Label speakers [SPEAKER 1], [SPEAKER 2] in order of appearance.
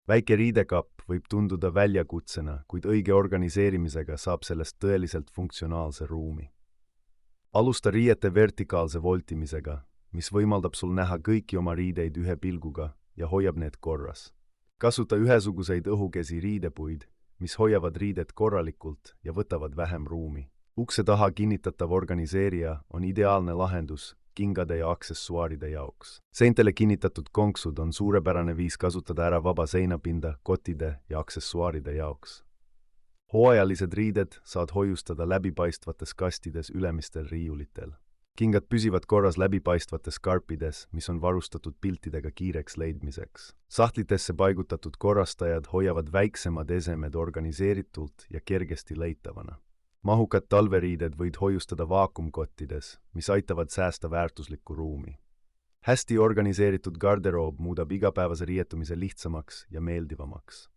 [SPEAKER 1] Väike riidekapp võib tunduda väljakutsena, kuid õige organiseerimisega saab sellest tõeliselt funktsionaalse ruumi. Alusta riiete vertikaalse voltimisega, mis võimaldab sul näha kõiki oma riideid ühe pilguga ja hoiab need korras. Kasuta ühesuguseid õhukesi riidepuid, mis hoiavad riidet korralikult ja võtavad vähem ruumi. Ukse taha kinnitatav organiseerija on ideaalne lahendus kingade ja aksessuaaride jaoks. Seintele kinnitatud konksud on suurepärane viis kasutada ära vaba seinapinda kottide ja aksessuaaride jaoks. Hooajalised riided saad hoiustada läbipaistvates kastides ülemistel riiulitel. Kingad püsivad korras läbipaistvates karpides, mis on varustatud piltidega kiireks leidmiseks. Sahtlitesse paigutatud korrastajad hoiavad väiksemad esemed organiseeritult ja kergesti leitavana. Mahukad talveriided võid hoiustada vaakumkottides, mis aitavad säästa väärtuslikku ruumi. Hästi organiseeritud garderoob muudab igapäevase riietumise lihtsamaks ja meeldivamaks.